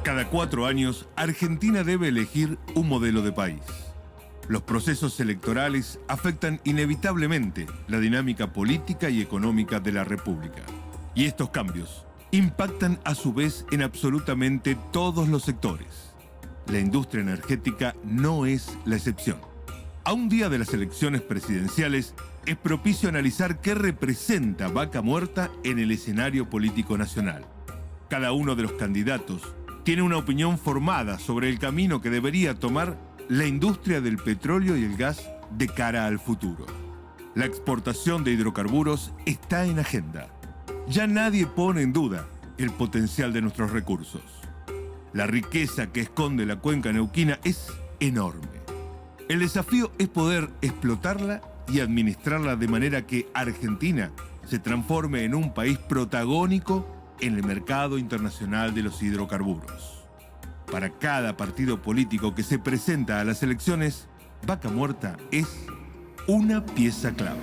Cada 4 años, Argentina debe elegir un modelo de país. Los procesos electorales afectan inevitablemente la dinámica política y económica de la República. Y estos cambios impactan a su vez en absolutamente todos los sectores. La industria energética no es la excepción. A un día de las elecciones presidenciales, es propicio analizar qué representa Vaca Muerta en el escenario político nacional. Cada uno de los candidatos tiene una opinión formada sobre el camino que debería tomar la industria del petróleo y el gas de cara al futuro. La exportación de hidrocarburos está en agenda. Ya nadie pone en duda el potencial de nuestros recursos. La riqueza que esconde la cuenca neuquina es enorme. El desafío es poder explotarla y administrarla de manera que Argentina se transforme en un país protagónico en el mercado internacional de los hidrocarburos. Para cada partido político que se presenta a las elecciones, Vaca Muerta es una pieza clave.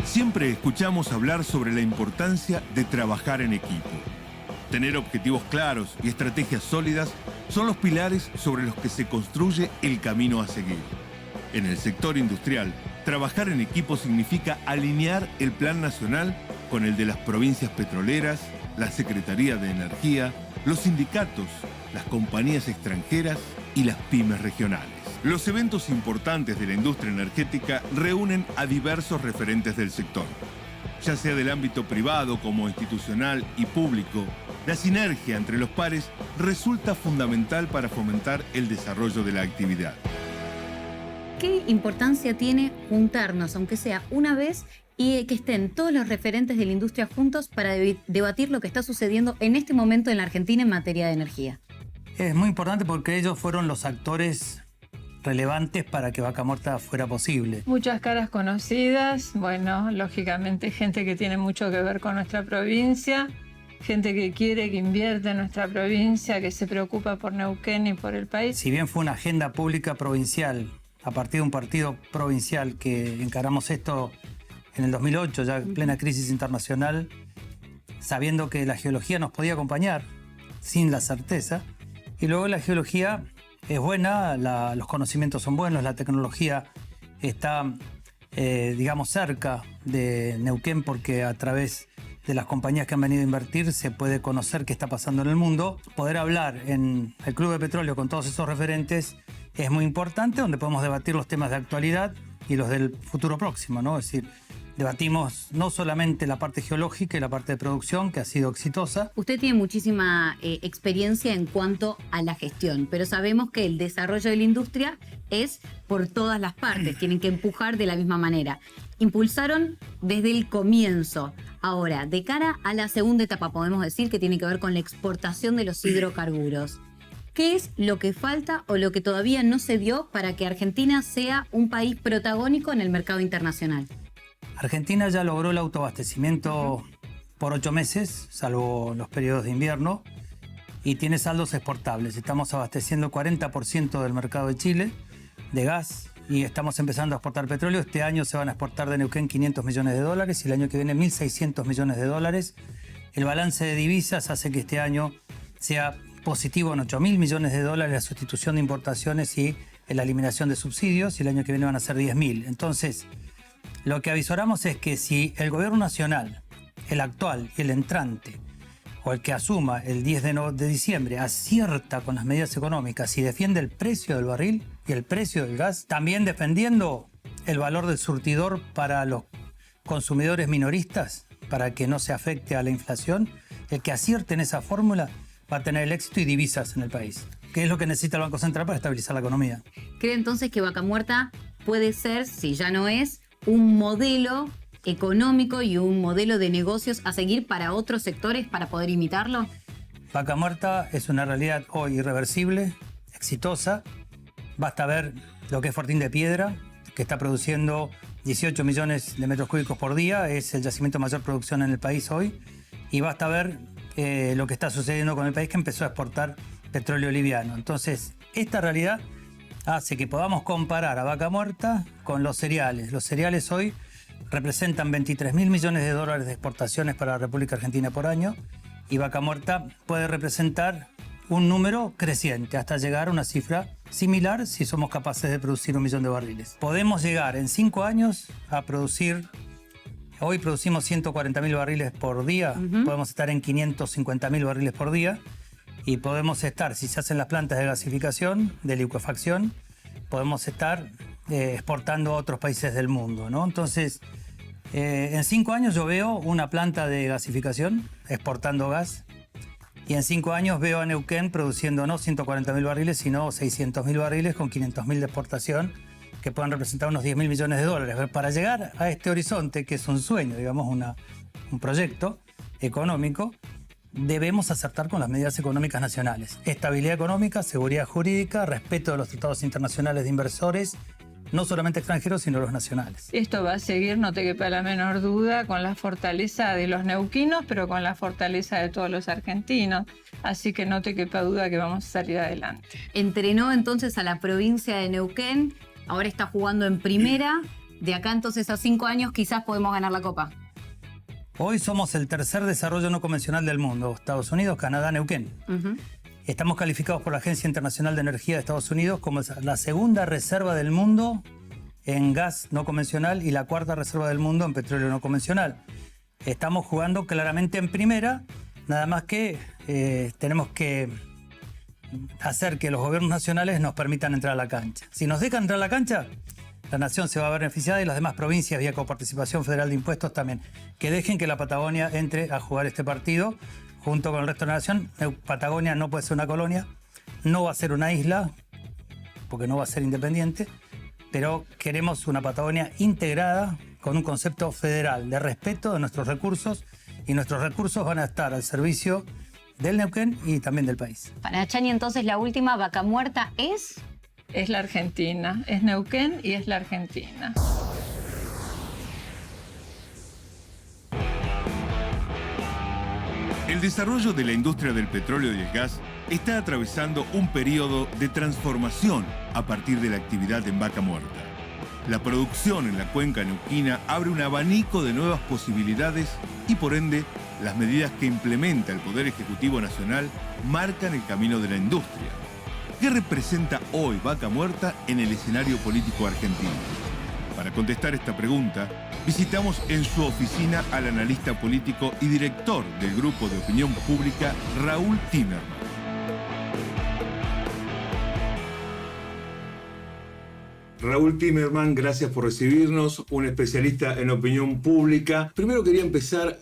Siempre escuchamos hablar sobre la importancia de trabajar en equipo. Tener objetivos claros y estrategias sólidas son los pilares sobre los que se construye el camino a seguir. En el sector industrial, trabajar en equipo significa alinear el plan nacional con el de las provincias petroleras, la Secretaría de Energía, los sindicatos, las compañías extranjeras y las pymes regionales. Los eventos importantes de la industria energética reúnen a diversos referentes del sector. Ya sea del ámbito privado como institucional y público, la sinergia entre los pares resulta fundamental para fomentar el desarrollo de la actividad. ¿Qué importancia tiene juntarnos, aunque sea una vez, y que estén todos los referentes de la industria juntos para debatir lo que está sucediendo en este momento en la Argentina en materia de energía? Es muy importante porque ellos fueron los actores relevantes para que Vaca Muerta fuera posible. Muchas caras conocidas, bueno, lógicamente gente que tiene mucho que ver con nuestra provincia, gente que quiere, que invierte en nuestra provincia, que se preocupa por Neuquén y por el país. Si bien fue una agenda pública provincial, a partir de un partido provincial que encaramos esto en el 2008, ya en plena crisis internacional, sabiendo que la geología nos podía acompañar sin la certeza, y luego la geología es buena, los conocimientos son buenos, la tecnología está, digamos, cerca de Neuquén porque a través de las compañías que han venido a invertir se puede conocer qué está pasando en el mundo. Poder hablar en el Club de Petróleo con todos esos referentes es muy importante, donde podemos debatir los temas de actualidad y los del futuro próximo, ¿no? Es decir, debatimos no solamente la parte geológica y la parte de producción, que ha sido exitosa. Usted tiene muchísima experiencia en cuanto a la gestión, pero sabemos que el desarrollo de la industria es por todas las partes, tienen que empujar de la misma manera. Impulsaron desde el comienzo. Ahora, de cara a la segunda etapa, podemos decir que tiene que ver con la exportación de los hidrocarburos. ¿Qué es lo que falta o lo que todavía no se dio para que Argentina sea un país protagónico en el mercado internacional? Argentina ya logró el autoabastecimiento por 8 meses, salvo los periodos de invierno, y tiene saldos exportables. Estamos abasteciendo 40% del mercado de Chile de gas y estamos empezando a exportar petróleo. Este año se van a exportar de Neuquén 500 millones de dólares y el año que viene 1.600 millones de dólares. El balance de divisas hace que este año sea positivo en 8.000 millones de dólares la sustitución de importaciones y la eliminación de subsidios, y el año que viene van a ser 10.000. Entonces, lo que avisoramos es que si el gobierno nacional, el actual y el entrante, o el que asuma el 10 de diciembre acierta con las medidas económicas y defiende el precio del barril y el precio del gas, también defendiendo el valor del surtidor para los consumidores minoristas, para que no se afecte a la inflación, el que acierte en esa fórmula va a tener el éxito y divisas en el país, que es lo que necesita el Banco Central para estabilizar la economía. ¿Cree entonces que Vaca Muerta puede ser, si ya no es, un modelo económico y un modelo de negocios a seguir para otros sectores para poder imitarlo? Vaca Muerta es una realidad hoy irreversible, exitosa. Basta ver lo que es Fortín de Piedra, que está produciendo 18 millones de metros cúbicos por día, es el yacimiento de mayor producción en el país hoy. Y basta ver lo que está sucediendo con el país, que empezó a exportar petróleo liviano. Entonces, esta realidad hace que podamos comparar a Vaca Muerta con los cereales. Los cereales hoy representan 23.000 millones de dólares de exportaciones para la República Argentina por año, y Vaca Muerta puede representar un número creciente hasta llegar a una cifra similar si somos capaces de producir 1 millón de barriles. Podemos llegar en 5 años a producir, hoy producimos 140.000 barriles por día, podemos estar en 550.000 barriles por día, y podemos estar, si se hacen las plantas de gasificación, de licuefacción, podemos estar exportando a otros países del mundo, ¿no? Entonces, en 5 años yo veo una planta de gasificación exportando gas, y en 5 años veo a Neuquén produciendo no 140.000 barriles, sino 600.000 barriles con 500.000 de exportación, que pueden representar unos 10.000 millones de dólares. Pero para llegar a este horizonte, que es un sueño, digamos, un proyecto económico, debemos acertar con las medidas económicas nacionales. Estabilidad económica, seguridad jurídica, respeto de los tratados internacionales de inversores, no solamente extranjeros, sino los nacionales. Esto va a seguir, no te quepa la menor duda, con la fortaleza de los neuquinos, pero con la fortaleza de todos los argentinos. Así que no te quepa duda que vamos a salir adelante. Entrenó entonces a la provincia de Neuquén, ahora está jugando en primera. De acá entonces a 5 años quizás podemos ganar la Copa. Hoy somos el tercer desarrollo no convencional del mundo: Estados Unidos, Canadá, Neuquén. Estamos calificados por la Agencia Internacional de Energía de Estados Unidos como la segunda reserva del mundo en gas no convencional y la 4ª reserva del mundo en petróleo no convencional. Estamos jugando claramente en primera, nada más que tenemos que hacer que los gobiernos nacionales nos permitan entrar a la cancha. Si nos dejan entrar a la cancha, la nación se va a ver beneficiada, y las demás provincias, vía coparticipación federal de impuestos también. Que dejen que la Patagonia entre a jugar este partido junto con el resto de la nación. Patagonia no puede ser una colonia, no va a ser una isla, porque no va a ser independiente, pero queremos una Patagonia integrada con un concepto federal de respeto de nuestros recursos, y nuestros recursos van a estar al servicio del Neuquén y también del país. Para Chani, entonces, la última, Vaca Muerta es... Es la Argentina, es Neuquén y es la Argentina. El desarrollo de la industria del petróleo y el gas está atravesando un periodo de transformación a partir de la actividad en Vaca Muerta. La producción en la cuenca neuquina abre un abanico de nuevas posibilidades y, por ende, las medidas que implementa el Poder Ejecutivo Nacional marcan el camino de la industria. ¿Qué representa hoy Vaca Muerta en el escenario político argentino? Para contestar esta pregunta, visitamos en su oficina al analista político y director del Grupo de Opinión Pública, Raúl Timerman. Raúl Timerman, gracias por recibirnos, un especialista en opinión pública. Primero quería empezar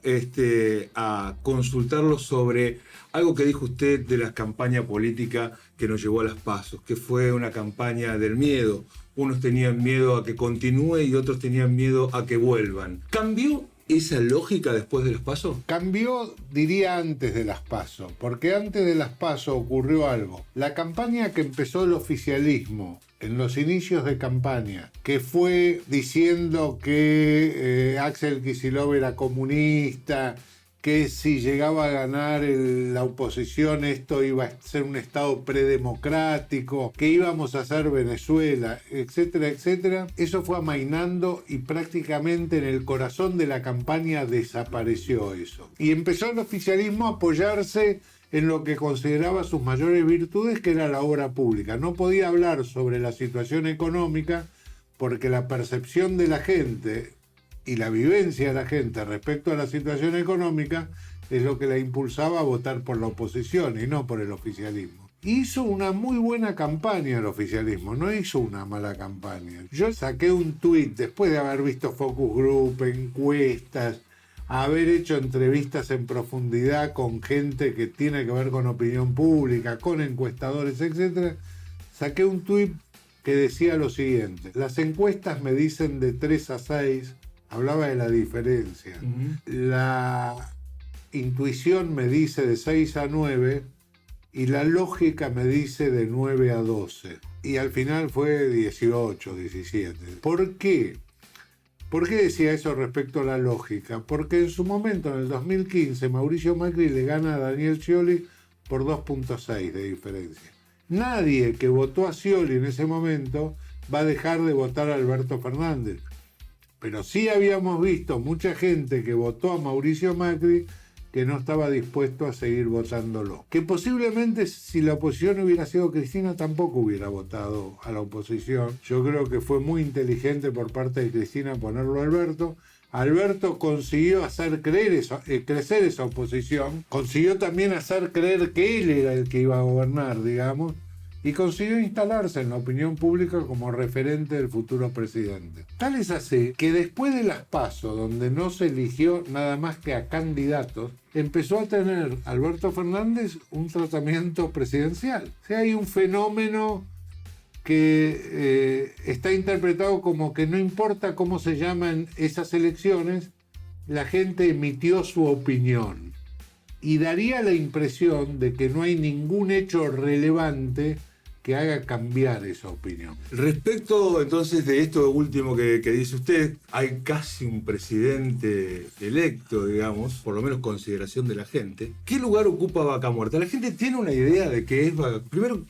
a consultarlo sobre algo que dijo usted de la campaña política que nos llevó a las PASO, que fue una campaña del miedo. Unos tenían miedo a que continúe y otros tenían miedo a que vuelvan. ¿Cambió esa lógica después de las PASO? Cambió, diría, antes de las PASO, porque antes de las PASO ocurrió algo. La campaña que empezó el oficialismo en los inicios de campaña, que fue diciendo que Axel Kicillof era comunista, que si llegaba a ganar la oposición esto iba a ser un estado predemocrático, que íbamos a hacer Venezuela, etcétera, etcétera. Eso fue amainando y prácticamente en el corazón de la campaña desapareció eso. Y empezó el oficialismo a apoyarse en lo que consideraba sus mayores virtudes, que era la obra pública. No podía hablar sobre la situación económica porque la percepción de la gente y la vivencia de la gente respecto a la situación económica es lo que la impulsaba a votar por la oposición y no por el oficialismo. Hizo una muy buena campaña el oficialismo, no hizo una mala campaña. Yo saqué un tuit después de haber visto focus group, encuestas, haber hecho entrevistas en profundidad con gente que tiene que ver con opinión pública, con encuestadores, etc. Saqué un tuit que decía lo siguiente: las encuestas me dicen de 3 a 6, hablaba de la diferencia. La intuición me dice de 6 a 9 y la lógica me dice de 9 a 12. Y al final fue 18, 17. ¿Por qué? ¿Por qué decía eso respecto a la lógica? Porque en su momento, en el 2015, Mauricio Macri le gana a Daniel Scioli por 2.6 de diferencia. Nadie que votó a Scioli en ese momento va a dejar de votar a Alberto Fernández. Pero sí habíamos visto mucha gente que votó a Mauricio Macri que no estaba dispuesto a seguir votándolo. Que posiblemente si la oposición hubiera sido Cristina tampoco hubiera votado a la oposición. Yo creo que fue muy inteligente por parte de Cristina ponerlo a Alberto. Alberto consiguió hacer crecer esa oposición, consiguió también hacer creer que él era el que iba a gobernar, digamos, y consiguió instalarse en la opinión pública como referente del futuro presidente. Tal es así que después de las PASO, donde no se eligió nada más que a candidatos, empezó a tener Alberto Fernández un tratamiento presidencial. O sea, hay un fenómeno que está interpretado como que no importa cómo se llaman esas elecciones, la gente emitió su opinión. Y daría la impresión de que no hay ningún hecho relevante que haga cambiar esa opinión. Respecto entonces de esto último que dice usted, hay casi un presidente electo, digamos, por lo menos consideración de la gente. ¿Qué lugar ocupa Vaca Muerta? La gente tiene una idea de qué es Vaca. Primero,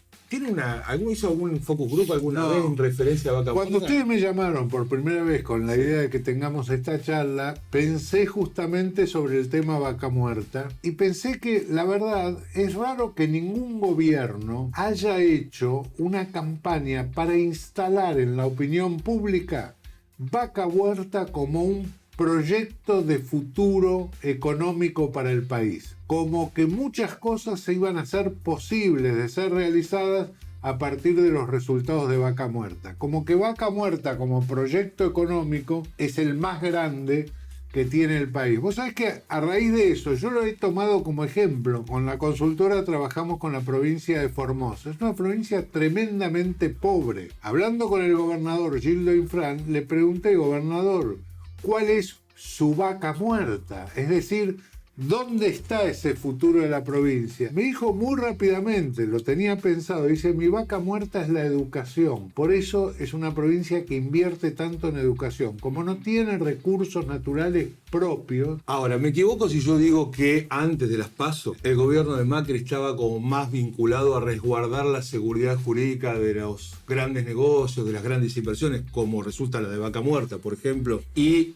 ¿hizo algún focus group alguna vez en referencia a Vaca Muerta? Cuando ustedes me llamaron por primera vez con la idea de que tengamos esta charla, pensé justamente sobre el tema Vaca Muerta y pensé que, la verdad, es raro que ningún gobierno haya hecho una campaña para instalar en la opinión pública Vaca Muerta como un proyecto de futuro económico para el país. Como que muchas cosas se iban a ser posibles de ser realizadas a partir de los resultados de Vaca Muerta. Como que Vaca Muerta como proyecto económico es el más grande que tiene el país. Vos sabés que a raíz de eso, yo lo he tomado como ejemplo. Con la consultora trabajamos con la provincia de Formosa. Es una provincia tremendamente pobre. Hablando con el gobernador Gildo Infran, le pregunté: gobernador, ¿cuál es su vaca muerta? Es decir, ¿dónde está ese futuro de la provincia? Me dijo muy rápidamente, lo tenía pensado, dice: mi vaca muerta es la educación. Por eso es una provincia que invierte tanto en educación. Como no tiene recursos naturales propios. Ahora, ¿me equivoco si yo digo que antes de las PASO el gobierno de Macri estaba como más vinculado a resguardar la seguridad jurídica de los grandes negocios, de las grandes inversiones, como resulta la de Vaca Muerta, por ejemplo, y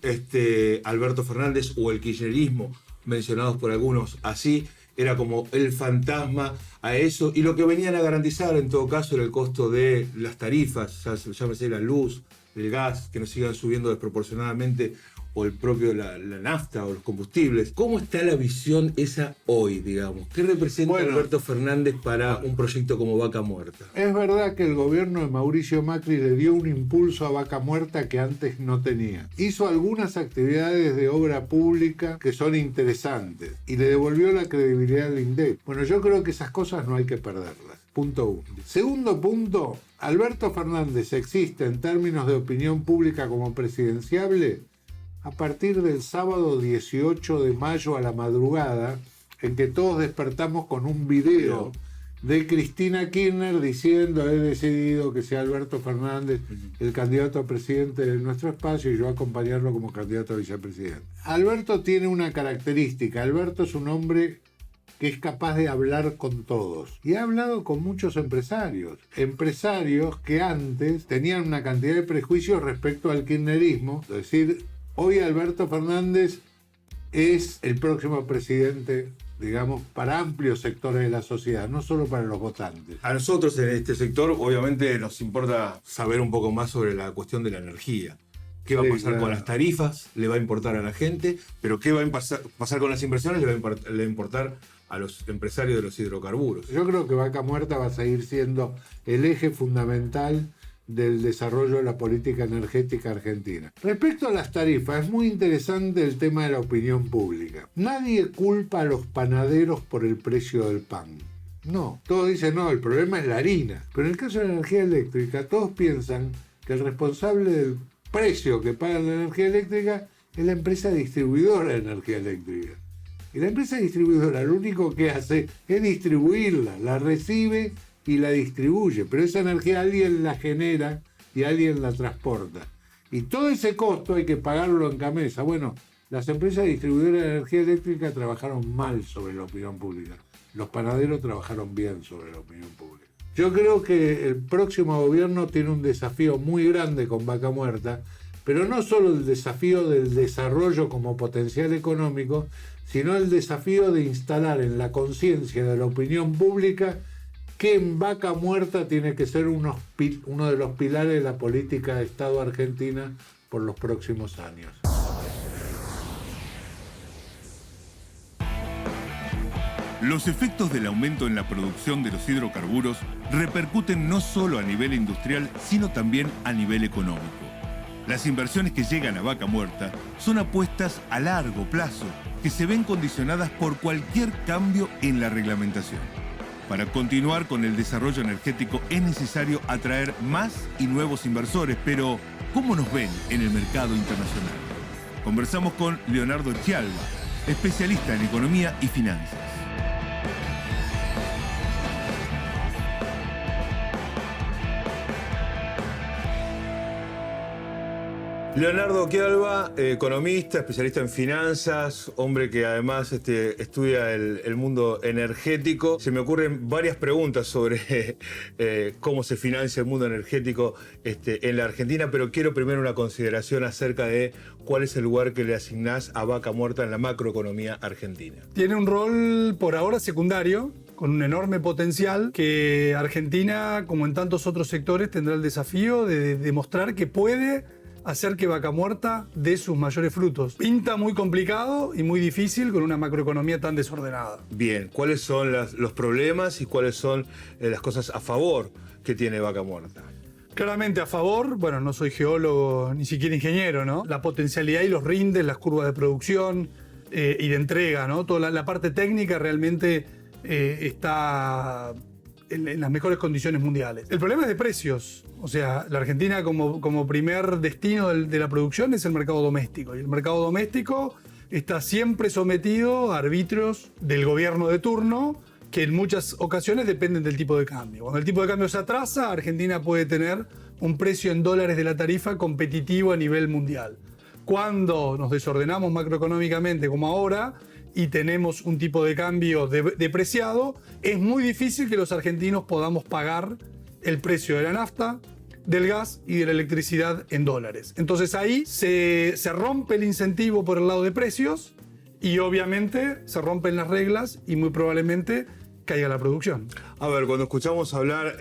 Alberto Fernández o el kirchnerismo, mencionados por algunos así, era como el fantasma a eso, y lo que venían a garantizar en todo caso era el costo de las tarifas, llámese la luz, el gas, que no sigan subiendo desproporcionadamente, o el propio la nafta o los combustibles. ¿Cómo está la visión esa hoy, digamos? ¿Qué representa Alberto Fernández para un proyecto como Vaca Muerta? Es verdad que el gobierno de Mauricio Macri le dio un impulso a Vaca Muerta que antes no tenía. Hizo algunas actividades de obra pública que son interesantes y le devolvió la credibilidad al INDEC. Bueno, yo creo que esas cosas no hay que perderlas. Punto 1. Segundo punto, Alberto Fernández existe en términos de opinión pública como presidenciable a partir del sábado 18 de mayo a la madrugada, en que todos despertamos con un video de Cristina Kirchner diciendo: he decidido que sea Alberto Fernández el candidato a presidente de nuestro espacio y yo acompañarlo como candidato a vicepresidente. Alberto tiene una característica: Alberto es un hombre que es capaz de hablar con todos. Y ha hablado con muchos empresarios que antes tenían una cantidad de prejuicios respecto al kirchnerismo. Es decir, hoy Alberto Fernández es el próximo presidente, digamos, para amplios sectores de la sociedad, no solo para los votantes. A nosotros en este sector, obviamente, nos importa saber un poco más sobre la cuestión de la energía, ¿Qué va a Sí, pasar claro. con las tarifas? ¿Le va a importar a la gente? ¿Pero qué va a pasar con las inversiones? Le va a importar a los empresarios de los hidrocarburos. Yo creo que Vaca Muerta va a seguir siendo el eje fundamental del desarrollo de la política energética argentina. Respecto a las tarifas, es muy interesante el tema de la opinión pública. Nadie culpa a los panaderos por el precio del pan. No, todos dicen, no, el problema es la harina. Pero en el caso de la energía eléctrica, todos piensan que el responsable del precio que paga la energía eléctrica es la empresa distribuidora de energía eléctrica. Y la empresa distribuidora lo único que hace es distribuirla, la recibe y la distribuye, pero esa energía alguien la genera y alguien la transporta. Y todo ese costo hay que pagarlo en Camesa. Bueno, las empresas distribuidoras de energía eléctrica trabajaron mal sobre la opinión pública. Los panaderos trabajaron bien sobre la opinión pública. Yo creo que el próximo gobierno tiene un desafío muy grande con Vaca Muerta, pero no solo el desafío del desarrollo como potencial económico, sino el desafío de instalar en la conciencia de la opinión pública que en Vaca Muerta tiene que ser uno de los pilares de la política de Estado argentina por los próximos años. Los efectos del aumento en la producción de los hidrocarburos repercuten no solo a nivel industrial, sino también a nivel económico. Las inversiones que llegan a Vaca Muerta son apuestas a largo plazo, que se ven condicionadas por cualquier cambio en la reglamentación. Para continuar con el desarrollo energético es necesario atraer más y nuevos inversores, pero ¿cómo nos ven en el mercado internacional? Conversamos con Leonardo Chialva, especialista en economía y finanzas. Leonardo Chialva, economista, especialista en finanzas, hombre que además estudia el mundo energético. Se me ocurren varias preguntas sobre cómo se financia el mundo energético en la Argentina, pero quiero primero una consideración acerca de cuál es el lugar que le asignás a Vaca Muerta en la macroeconomía argentina. Tiene un rol por ahora secundario, con un enorme potencial que Argentina, como en tantos otros sectores, tendrá el desafío de demostrar que puede hacer que Vaca Muerta dé sus mayores frutos. Pinta muy complicado y muy difícil con una macroeconomía tan desordenada. Bien, ¿cuáles son los problemas y cuáles son las cosas a favor que tiene Vaca Muerta? Claramente a favor, bueno, no soy geólogo ni siquiera ingeniero, ¿no? La potencialidad y los rindes, las curvas de producción y de entrega, ¿no? Toda la parte técnica realmente está en las mejores condiciones mundiales. El problema es de precios. O sea, la Argentina como primer destino de la producción es el mercado doméstico. Y el mercado doméstico está siempre sometido a arbitrios del gobierno de turno, que en muchas ocasiones dependen del tipo de cambio. Cuando el tipo de cambio se atrasa, Argentina puede tener un precio en dólares de la tarifa competitivo a nivel mundial. Cuando nos desordenamos macroeconómicamente como ahora y tenemos un tipo de cambio depreciado, es muy difícil que los argentinos podamos pagar el precio de la nafta, del gas y de la electricidad en dólares. Entonces ahí se rompe el incentivo por el lado de precios y obviamente se rompen las reglas y muy probablemente caiga la producción. A ver, cuando escuchamos hablar,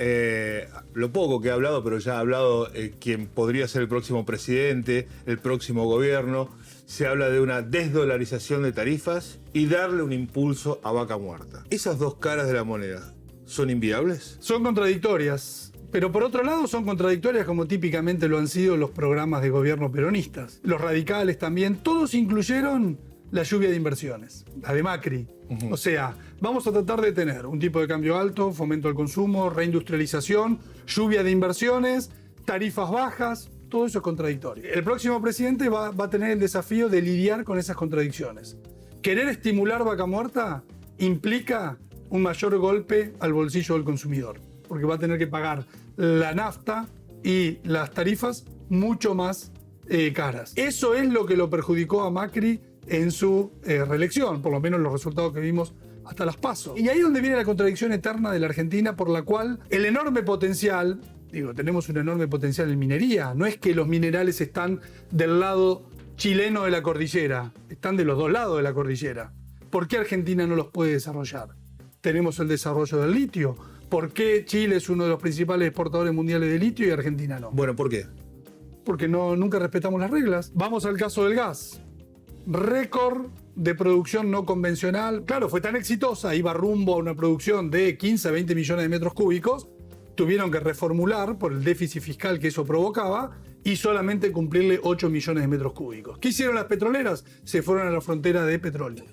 lo poco que ha hablado, pero ya ha hablado quien podría ser el próximo presidente, el próximo gobierno, se habla de una desdolarización de tarifas y darle un impulso a Vaca Muerta. Esas dos caras de la moneda, ¿son inviables? Son contradictorias, pero por otro lado son contradictorias como típicamente lo han sido los programas de gobierno peronistas. Los radicales también, todos incluyeron la lluvia de inversiones, la de Macri. O sea, vamos a tratar de tener un tipo de cambio alto, fomento al consumo, reindustrialización, lluvia de inversiones, tarifas bajas, todo eso es contradictorio. El próximo presidente va a tener el desafío de lidiar con esas contradicciones. Querer estimular Vaca Muerta implica un mayor golpe al bolsillo del consumidor, porque va a tener que pagar la nafta y las tarifas mucho más caras. Eso es lo que lo perjudicó a Macri en su reelección, por lo menos los resultados que vimos hasta las PASO. Y ahí es donde viene la contradicción eterna de la Argentina, por la cual el enorme potencial, tenemos un enorme potencial en minería, no es que los minerales están del lado chileno de la cordillera, están de los dos lados de la cordillera. ¿Por qué Argentina no los puede desarrollar? Tenemos el desarrollo del litio. ¿Por qué Chile es uno de los principales exportadores mundiales de litio y Argentina no? Bueno, ¿por qué? porque nunca respetamos las reglas. Vamos al caso del gas. Récord de producción no convencional. Claro, fue tan exitosa, iba rumbo a una producción de 15 a 20 millones de metros cúbicos. Tuvieron que reformular por el déficit fiscal que eso provocaba y solamente cumplirle 8 millones de metros cúbicos. ¿Qué hicieron las petroleras? Se fueron a la frontera de petróleo.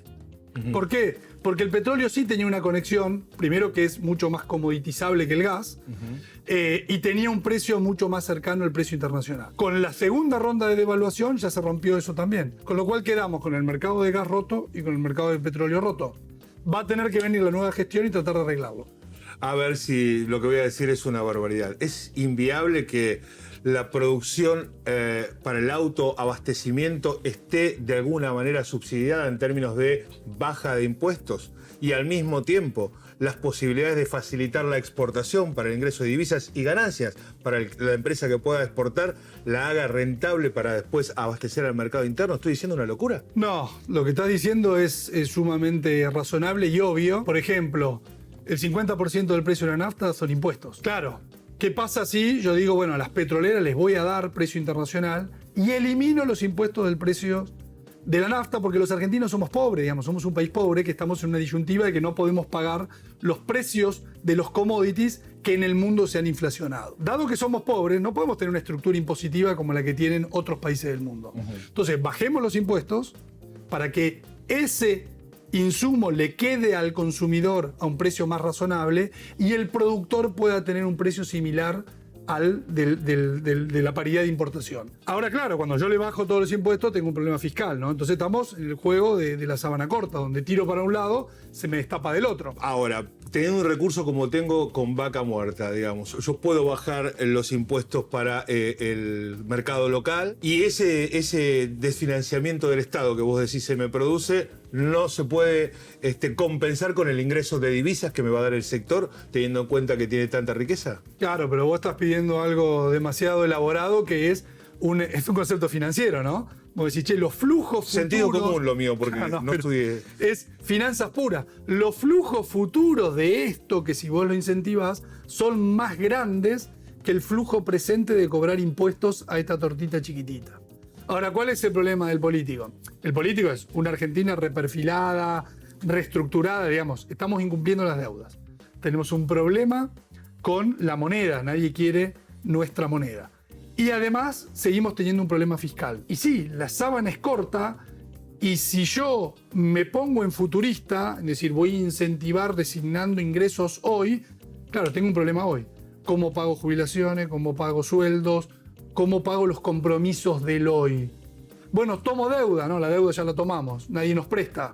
¿Por qué? Porque el petróleo sí tenía una conexión, primero que es mucho más comoditizable que el gas, y tenía un precio mucho más cercano al precio internacional. Con la segunda ronda de devaluación ya se rompió eso también. Con lo cual quedamos con el mercado de gas roto y con el mercado de petróleo roto. Va a tener que venir la nueva gestión y tratar de arreglarlo. A ver si lo que voy a decir es una barbaridad. Es inviable que la producción para el autoabastecimiento esté de alguna manera subsidiada en términos de baja de impuestos y al mismo tiempo las posibilidades de facilitar la exportación para el ingreso de divisas y ganancias para la empresa que pueda exportar la haga rentable para después abastecer al mercado interno. ¿Estoy diciendo una locura? No, lo que estás diciendo es sumamente razonable y obvio. Por ejemplo, el 50% del precio de la nafta son impuestos. Claro. ¿Qué pasa si yo digo, bueno, a las petroleras les voy a dar precio internacional y elimino los impuestos del precio de la nafta? Porque los argentinos somos pobres, digamos, somos un país pobre que estamos en una disyuntiva de que no podemos pagar los precios de los commodities que en el mundo se han inflacionado. Dado que somos pobres, no podemos tener una estructura impositiva como la que tienen otros países del mundo. Entonces, bajemos los impuestos para que ese insumo le quede al consumidor a un precio más razonable y el productor pueda tener un precio similar al de la paridad de importación. Ahora, claro, cuando yo le bajo todos los impuestos tengo un problema fiscal, ¿no? Entonces estamos en el juego de la sábana corta, donde tiro para un lado, se me destapa del otro. Ahora, teniendo un recurso como tengo con vaca muerta, digamos, yo puedo bajar los impuestos para el mercado local y ese desfinanciamiento del Estado que vos decís se me produce, no se puede compensar con el ingreso de divisas que me va a dar el sector, teniendo en cuenta que tiene tanta riqueza. Claro, pero vos estás pidiendo algo demasiado elaborado que es un concepto financiero, ¿no? Vos decís, che, los flujos futuros... Sentido común lo mío, porque no estudié. Es finanzas puras. Los flujos futuros de esto, que si vos lo incentivás, son más grandes que el flujo presente de cobrar impuestos a esta tortita chiquitita. Ahora, ¿cuál es el problema del político? El político es una Argentina reperfilada, reestructurada, digamos. Estamos incumpliendo las deudas. Tenemos un problema con la moneda. Nadie quiere nuestra moneda. Y además seguimos teniendo un problema fiscal. Y sí, la sábana es corta y si yo me pongo en futurista, es decir, voy a incentivar designando ingresos hoy, claro, tengo un problema hoy. ¿Cómo pago jubilaciones? ¿Cómo pago sueldos? ¿Cómo pago los compromisos del hoy? Bueno, tomo deuda, ¿no? La deuda ya la tomamos, nadie nos presta.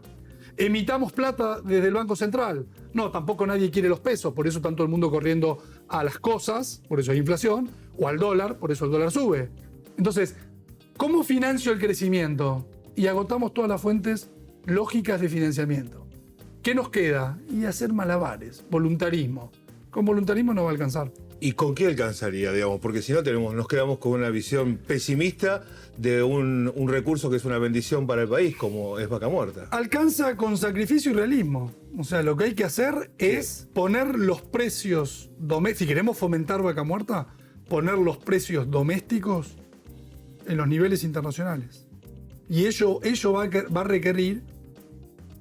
Emitamos plata desde el Banco Central. No, tampoco nadie quiere los pesos, por eso está todo el mundo corriendo a las cosas, por eso hay inflación, o al dólar, por eso el dólar sube. Entonces, ¿cómo financio el crecimiento? Y agotamos todas las fuentes lógicas de financiamiento. ¿Qué nos queda? Y hacer malabares, voluntarismo. Con voluntarismo no va a alcanzar. ¿Y con qué alcanzaría, digamos? Porque si no nos quedamos con una visión pesimista de un recurso que es una bendición para el país, como es vaca muerta. Alcanza con sacrificio y realismo. O sea, lo que hay que hacer es poner los precios domésticos. Si queremos fomentar vaca muerta, poner los precios domésticos en los niveles internacionales. Y ello va a requerir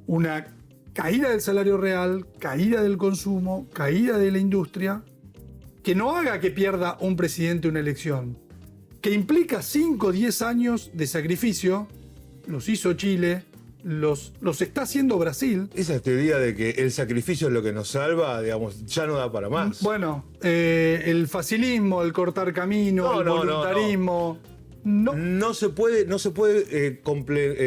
una caída del salario real, caída del consumo, caída de la industria, que no haga que pierda un presidente una elección, que implica 5 o 10 años de sacrificio. Los hizo Chile, los está haciendo Brasil. Esa teoría de que el sacrificio es lo que nos salva, digamos, ya no da para más. Bueno, el facilismo, el cortar camino, el voluntarismo. No se puede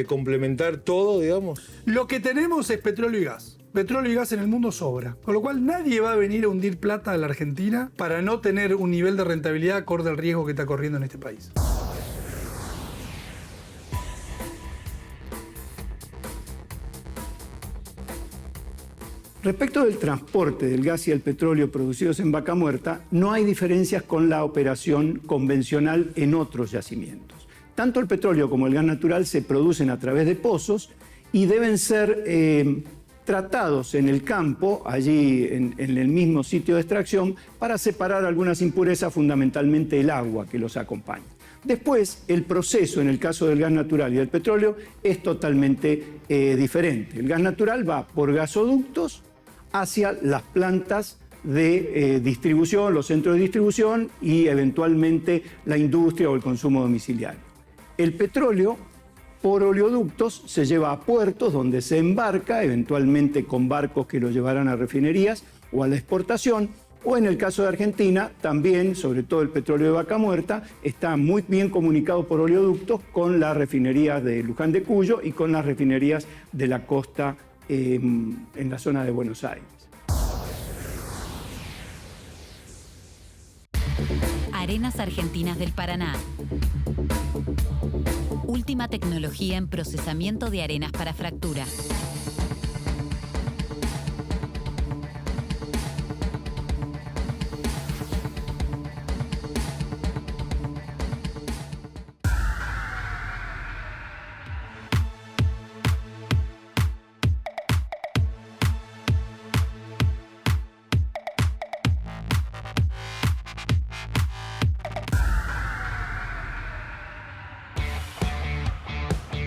complementar todo, digamos. Lo que tenemos es petróleo y gas. Petróleo y gas en el mundo sobra. Con lo cual nadie va a venir a hundir plata a la Argentina para no tener un nivel de rentabilidad acorde al riesgo que está corriendo en este país. Respecto del transporte del gas y el petróleo producidos en Vaca Muerta, no hay diferencias con la operación convencional en otros yacimientos. Tanto el petróleo como el gas natural se producen a través de pozos y deben ser tratados en el campo, allí en el mismo sitio de extracción, para separar algunas impurezas, fundamentalmente el agua que los acompaña. Después, el proceso en el caso del gas natural y del petróleo es totalmente diferente. El gas natural va por gasoductos hacia las plantas de distribución, los centros de distribución y eventualmente la industria o el consumo domiciliario. El petróleo, por oleoductos, se lleva a puertos donde se embarca, eventualmente con barcos que lo llevarán a refinerías o a la exportación, o en el caso de Argentina, también, sobre todo el petróleo de Vaca Muerta, está muy bien comunicado por oleoductos con las refinerías de Luján de Cuyo y con las refinerías de la costa en la zona de Buenos Aires. Arenas Argentinas del Paraná. Última tecnología en procesamiento de arenas para fractura.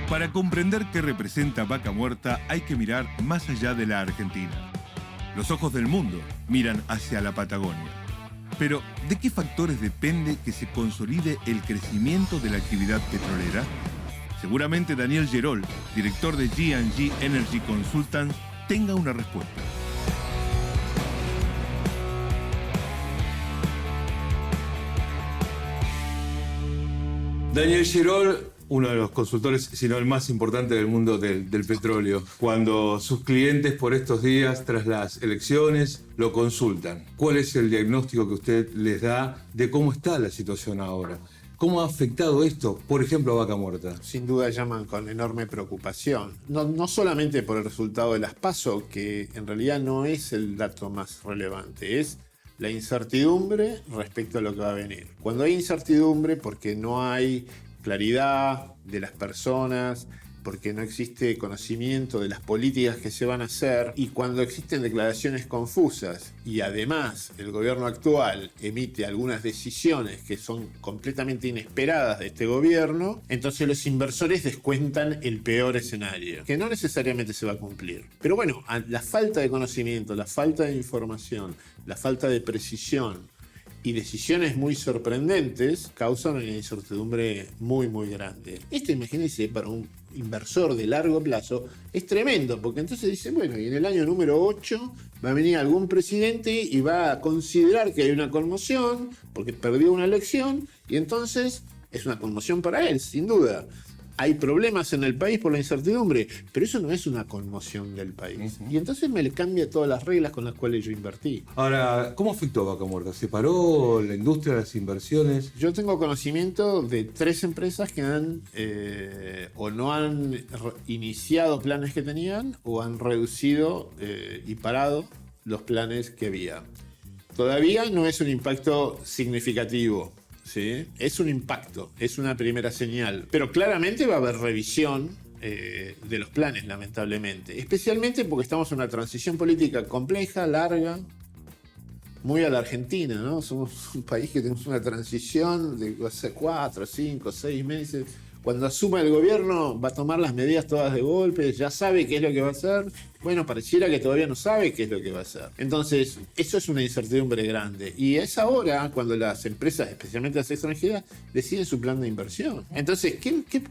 Para comprender qué representa Vaca Muerta hay que mirar más allá de la Argentina. Los ojos del mundo miran hacia la Patagonia. Pero, ¿de qué factores depende que se consolide el crecimiento de la actividad petrolera? Seguramente Daniel Gerol, director de G&G Energy Consultants, tenga una respuesta. Daniel Gerol, uno de los consultores, si no el más importante del mundo del petróleo. Cuando sus clientes por estos días, tras las elecciones, lo consultan, ¿cuál es el diagnóstico que usted les da de cómo está la situación ahora? ¿Cómo ha afectado esto, por ejemplo, a Vaca Muerta? Sin duda llaman con enorme preocupación. No solamente por el resultado de las PASO, que en realidad no es el dato más relevante, es la incertidumbre respecto a lo que va a venir. Cuando hay incertidumbre, porque no hay claridad de las personas, porque no existe conocimiento de las políticas que se van a hacer, y cuando existen declaraciones confusas y además el gobierno actual emite algunas decisiones que son completamente inesperadas de este gobierno, entonces los inversores descuentan el peor escenario, que no necesariamente se va a cumplir. Pero bueno, la falta de conocimiento, la falta de información, la falta de precisión y decisiones muy sorprendentes causan una incertidumbre muy, muy grande. Esto, imagínense, para un inversor de largo plazo es tremendo, porque entonces dice, bueno, y en el año número 8 va a venir algún presidente y va a considerar que hay una conmoción porque perdió una elección, y entonces es una conmoción para él, sin duda. Hay problemas en el país por la incertidumbre, pero eso no es una conmoción del país. Y entonces me le cambia todas las reglas con las cuales yo invertí. Ahora, ¿cómo afectó a Vaca Muerta? ¿Se paró la industria de las inversiones? Yo tengo conocimiento de 3 empresas que han o no han iniciado planes que tenían o han reducido y parado los planes que había. Todavía no es un impacto significativo. ¿Sí? Es un impacto, es una primera señal, pero claramente va a haber revisión de los planes, lamentablemente, especialmente porque estamos en una transición política compleja, larga, muy a la Argentina, ¿no? Somos un país que tenemos una transición de hace 4, 5, 6 meses. Cuando asuma el gobierno va a tomar las medidas todas de golpe, ya sabe qué es lo que va a hacer. Bueno, pareciera que todavía no sabe qué es lo que va a hacer. Entonces, eso es una incertidumbre grande. Y es ahora cuando las empresas, especialmente las extranjeras, deciden su plan de inversión. Entonces,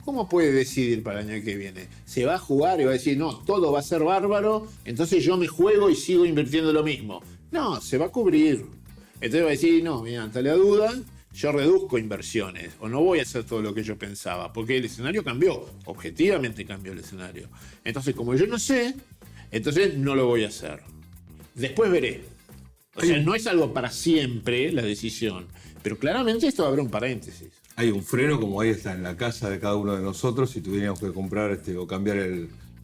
¿cómo puede decidir para el año que viene? ¿Se va a jugar y va a decir, no, todo va a ser bárbaro, entonces yo me juego y sigo invirtiendo lo mismo? No, se va a cubrir. Entonces va a decir, no, mira, ante la duda, yo reduzco inversiones o no voy a hacer todo lo que yo pensaba, porque el escenario cambió, objetivamente cambió el escenario. Entonces, como yo no sé, entonces no lo voy a hacer. Después veré. O sea, no es algo para siempre la decisión, pero claramente esto abre un paréntesis. Hay un freno como ahí está en la casa de cada uno de nosotros si tuviéramos que comprar o cambiar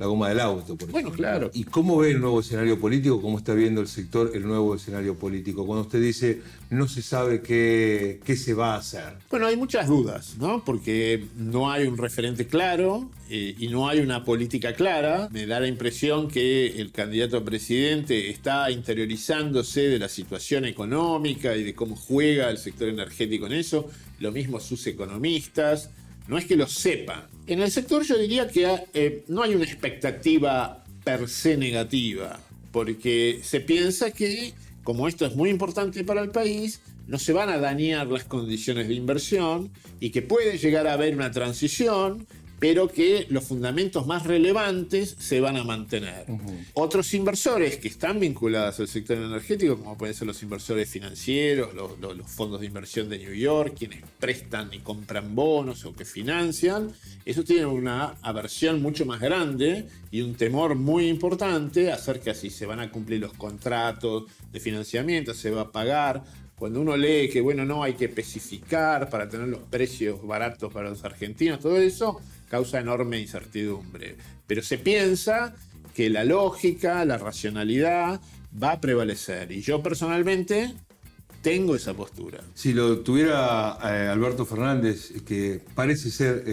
la goma del auto, por Bueno, ejemplo. claro. ¿Y cómo ve el nuevo escenario político? ¿Cómo está viendo el sector el nuevo escenario político? Cuando usted dice no se sabe qué se va a hacer. Bueno, hay muchas dudas, ¿no? Porque no hay un referente claro y no hay una política clara. Me da la impresión que el candidato a presidente está interiorizándose de la situación económica y de cómo juega el sector energético en eso. Lo mismo sus economistas. No es que lo sepan. En el sector yo diría que no hay una expectativa per se negativa, porque se piensa que, como esto es muy importante para el país, no se van a dañar las condiciones de inversión y que puede llegar a haber una transición, pero que los fundamentos más relevantes se van a mantener. Otros inversores que están vinculados al sector energético, como pueden ser los inversores financieros, los fondos de inversión de New York, quienes prestan y compran bonos o que financian, eso tiene una aversión mucho más grande y un temor muy importante acerca de si se van a cumplir los contratos de financiamiento, se va a pagar. Cuando uno lee que, bueno, no hay que especificar para tener los precios baratos para los argentinos, todo eso causa enorme incertidumbre. Pero se piensa que la lógica, la racionalidad va a prevalecer. Y yo personalmente tengo esa postura. Si lo tuviera Alberto Fernández, que parece ser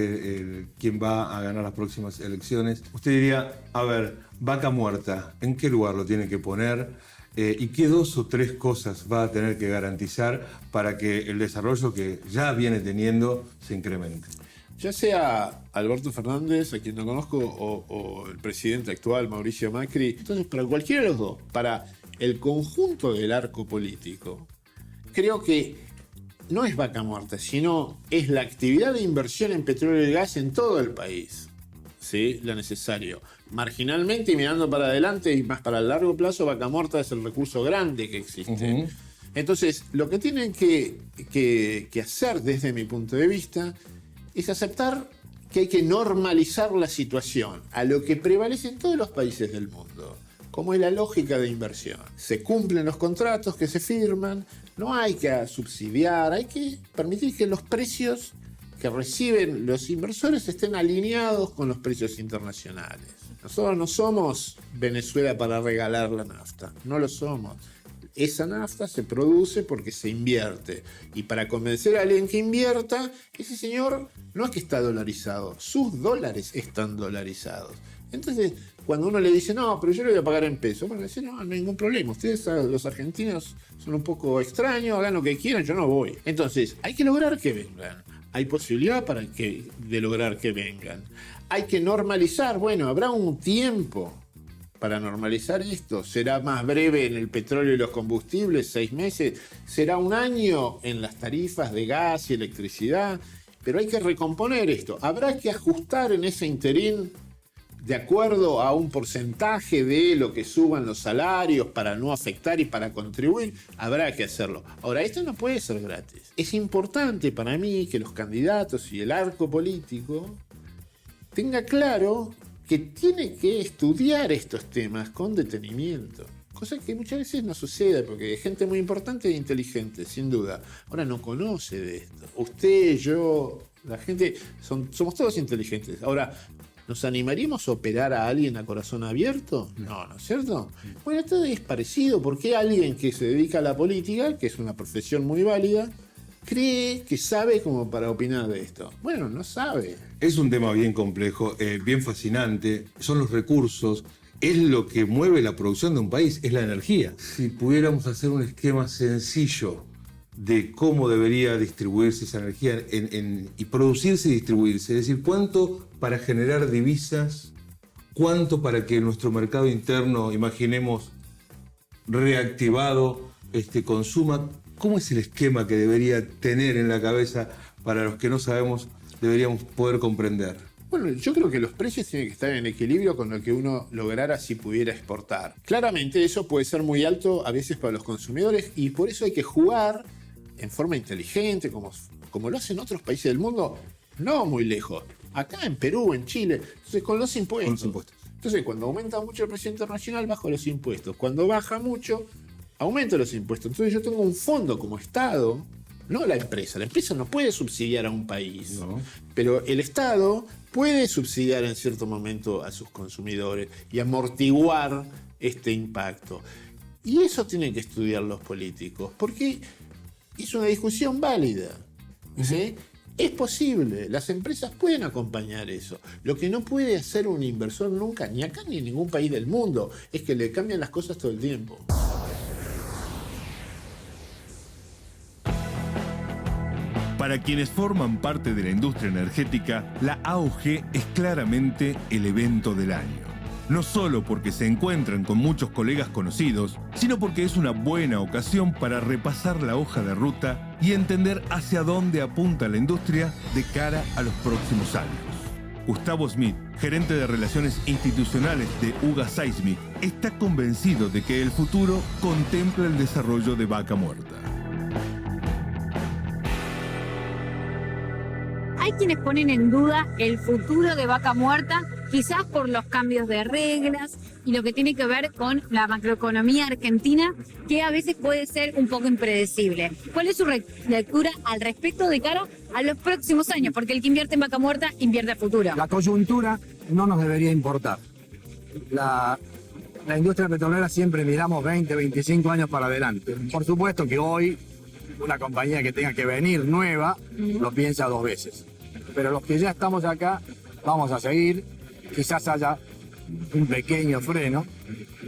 quien va a ganar las próximas elecciones, usted diría, a ver, vaca muerta, ¿en qué lugar lo tiene que poner? ¿Y qué 2 o 3 cosas va a tener que garantizar para que el desarrollo que ya viene teniendo se incremente? Ya sea Alberto Fernández, a quien no conozco, o el presidente actual, Mauricio Macri. Entonces, para cualquiera de los dos, para el conjunto del arco político, creo que no es vaca muerta, sino es la actividad de inversión en petróleo y gas en todo el país. ¿Sí? Lo necesario. Marginalmente y mirando para adelante y más para el largo plazo, vaca muerta es el recurso grande que existe. Entonces, lo que tienen que hacer desde mi punto de vista es aceptar que hay que normalizar la situación a lo que prevalece en todos los países del mundo, como es la lógica de inversión. Se cumplen los contratos que se firman, no hay que subsidiar, hay que permitir que los precios que reciben los inversores estén alineados con los precios internacionales. Nosotros no somos Venezuela para regalar la nafta, no lo somos. Esa nafta se produce porque se invierte. Y para convencer a alguien que invierta, ese señor no es que está dolarizado, sus dólares están dolarizados. Entonces, cuando uno le dice, no, pero yo le voy a pagar en pesos, bueno, dice, no, no hay ningún problema. Ustedes, los argentinos, son un poco extraños, hagan lo que quieran, yo no voy. Entonces, hay que lograr que vengan. Hay posibilidad de lograr que vengan. Hay que normalizar, bueno, habrá un tiempo para normalizar esto. ¿Será más breve en el petróleo y los combustibles, 6 meses? ¿Será un año en las tarifas de gas y electricidad? Pero hay que recomponer esto. Habrá que ajustar en ese interín de acuerdo a un porcentaje de lo que suban los salarios para no afectar y para contribuir. Habrá que hacerlo. Ahora, esto no puede ser gratis. Es importante para mí que los candidatos y el arco político tenga claro que tiene que estudiar estos temas con detenimiento. Cosa que muchas veces no sucede, porque hay gente muy importante e inteligente, sin duda. Ahora no conoce de esto. Usted, yo, la gente, somos todos inteligentes. Ahora, ¿nos animaríamos a operar a alguien a corazón abierto? No, ¿no es cierto? Bueno, esto es parecido, porque alguien que se dedica a la política, que es una profesión muy válida, cree que sabe como para opinar de esto. Bueno, no sabe. Es un tema bien complejo, bien fascinante. Son los recursos, es lo que mueve la producción de un país, es la energía. Si pudiéramos hacer un esquema sencillo de cómo debería distribuirse esa energía y producirse y distribuirse, es decir, cuánto para generar divisas, cuánto para que nuestro mercado interno, imaginemos, reactivado, consuma. ¿Cómo es el esquema que debería tener en la cabeza para los que no sabemos, deberíamos poder comprender? Bueno, yo creo que los precios tienen que estar en equilibrio con lo que uno lograra si pudiera exportar. Claramente eso puede ser muy alto a veces para los consumidores y por eso hay que jugar en forma inteligente, como lo hacen otros países del mundo, no muy lejos. Acá en Perú, en Chile, entonces con los impuestos. Entonces cuando aumenta mucho el precio internacional, bajo los impuestos. Cuando baja mucho, aumento los impuestos. Entonces yo tengo un fondo como Estado, no la empresa. La empresa no puede subsidiar a un país. No. Pero el Estado puede subsidiar en cierto momento a sus consumidores y amortiguar este impacto. Y eso tienen que estudiar los políticos, porque es una discusión válida, ¿sí? Es posible, las empresas pueden acompañar eso. Lo que no puede hacer un inversor nunca, ni acá ni en ningún país del mundo, es que le cambian las cosas todo el tiempo. Para quienes forman parte de la industria energética, la AOG es claramente el evento del año. No solo porque se encuentran con muchos colegas conocidos, sino porque es una buena ocasión para repasar la hoja de ruta y entender hacia dónde apunta la industria de cara a los próximos años. Gustavo Smith, gerente de Relaciones Institucionales de UGA Seismic, está convencido de que el futuro contempla el desarrollo de Vaca Muerta. Hay quienes ponen en duda el futuro de Vaca Muerta, quizás por los cambios de reglas y lo que tiene que ver con la macroeconomía argentina, que a veces puede ser un poco impredecible. ¿Cuál es su lectura al respecto de cara a los próximos años? Porque el que invierte en Vaca Muerta invierte a futuro. La coyuntura no nos debería importar. La industria petrolera siempre miramos 20, 25 años para adelante. Por supuesto que hoy una compañía que tenga que venir nueva lo piensa 2 veces. Pero los que ya estamos acá vamos a seguir. Quizás haya un pequeño freno,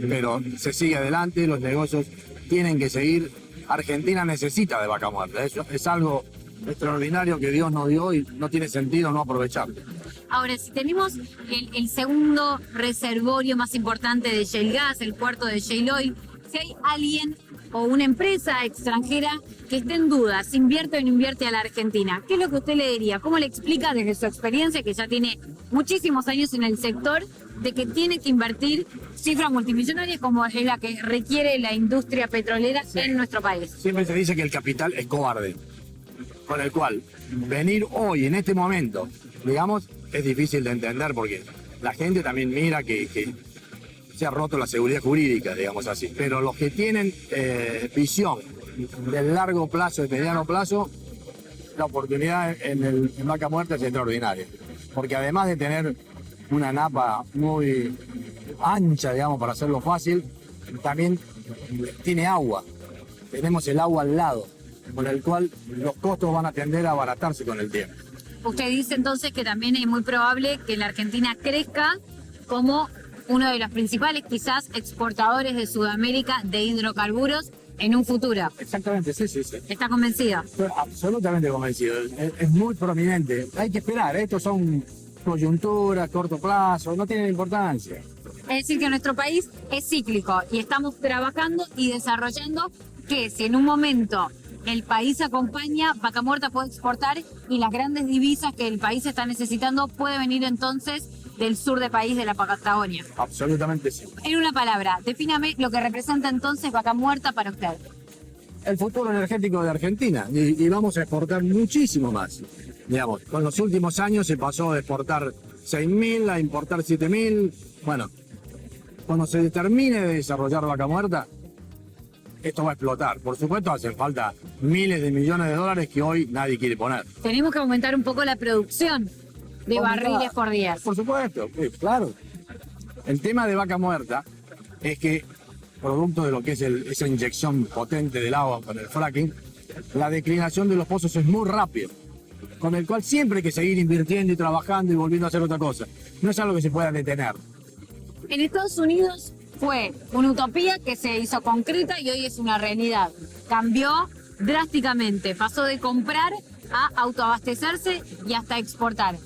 pero se sigue adelante, los negocios tienen que seguir. Argentina necesita de Vaca Muerta, eso es algo extraordinario que Dios nos dio y no tiene sentido no aprovecharlo. Ahora, si tenemos el segundo reservorio más importante de shale gas, el puerto de shale oil, si hay alguien o una empresa extranjera que esté en duda si invierte o no invierte a la Argentina, ¿qué es lo que usted le diría? ¿Cómo le explica desde su experiencia, que ya tiene muchísimos años en el sector, de que tiene que invertir cifras multimillonarias como es la que requiere la industria petrolera en nuestro país? Siempre se dice que el capital es cobarde, con el cual venir hoy, en este momento, digamos, es difícil de entender porque la gente también mira que se ha roto la seguridad jurídica, digamos así. Pero los que tienen visión de largo plazo, de mediano plazo, la oportunidad en Vaca Muerta es extraordinaria. Porque además de tener una napa muy ancha, digamos, para hacerlo fácil, también tiene agua. Tenemos el agua al lado, con el cual los costos van a tender a abaratarse con el tiempo. Usted dice entonces que también es muy probable que la Argentina crezca como uno de los principales, quizás, exportadores de Sudamérica de hidrocarburos en un futuro. Exactamente, sí. ¿Está convencida? Estoy absolutamente convencido. Es muy prominente. Hay que esperar. Estos son coyunturas, corto plazo, no tienen importancia. Es decir, que nuestro país es cíclico y estamos trabajando y desarrollando que si en un momento el país acompaña, Vaca Muerta puede exportar y las grandes divisas que el país está necesitando puede venir entonces del sur del país, de la Patagonia. Absolutamente sí. En una palabra, defíname lo que representa entonces Vaca Muerta para usted. El futuro energético de Argentina y vamos a exportar muchísimo más. Digamos, con los últimos años se pasó de exportar 6.000 a importar 7.000. Bueno, cuando se termine de desarrollar Vaca Muerta, esto va a explotar. Por supuesto, hacen falta miles de millones de dólares que hoy nadie quiere poner. Tenemos que aumentar un poco la producción de barriles por día. Por supuesto, claro. El tema de Vaca Muerta es que, producto de lo que es esa inyección potente del agua con el fracking, la declinación de los pozos es muy rápida, con el cual siempre hay que seguir invirtiendo y trabajando y volviendo a hacer otra cosa. No es algo que se pueda detener. En Estados Unidos fue una utopía que se hizo concreta y hoy es una realidad. Cambió drásticamente, pasó de comprar a autoabastecerse y hasta exportar.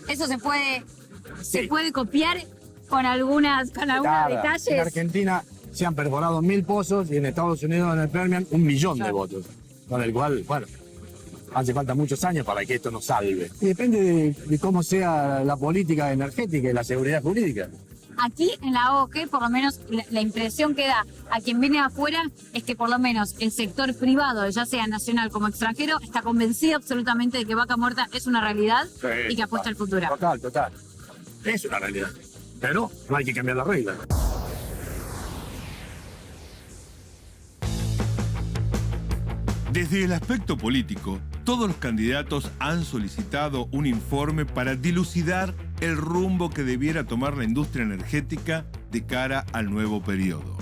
Eso se puede copiar con algunos detalles. En Argentina se han perforado 1.000 pozos y en Estados Unidos, en el Permian, 1 millón de votos. Con el cual, bueno, hace falta muchos años para que esto nos salve. Y depende de cómo sea la política energética y la seguridad jurídica. Aquí en la AOG, por lo menos la impresión que da a quien viene afuera es que por lo menos el sector privado, ya sea nacional como extranjero, está convencido absolutamente de que Vaca Muerta es una realidad y que apuesta al futuro. Total. Es una realidad. Pero no hay que cambiar las reglas. Desde el aspecto político, Todos los candidatos han solicitado un informe para dilucidar el rumbo que debiera tomar la industria energética de cara al nuevo periodo.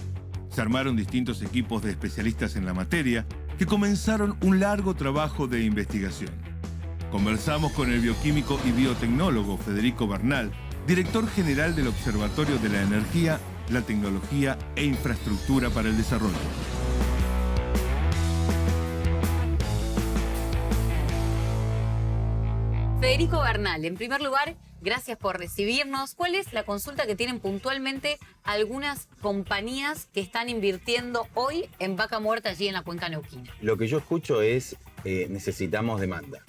Se armaron distintos equipos de especialistas en la materia que comenzaron un largo trabajo de investigación. Conversamos con el bioquímico y biotecnólogo Federico Bernal, director general del Observatorio de la Energía, la Tecnología e Infraestructura para el Desarrollo. Federico Bernal, en primer lugar, gracias por recibirnos. ¿Cuál es la consulta que tienen puntualmente algunas compañías que están invirtiendo hoy en vaca muerta allí en la cuenca neuquina? Lo que yo escucho es necesitamos demanda.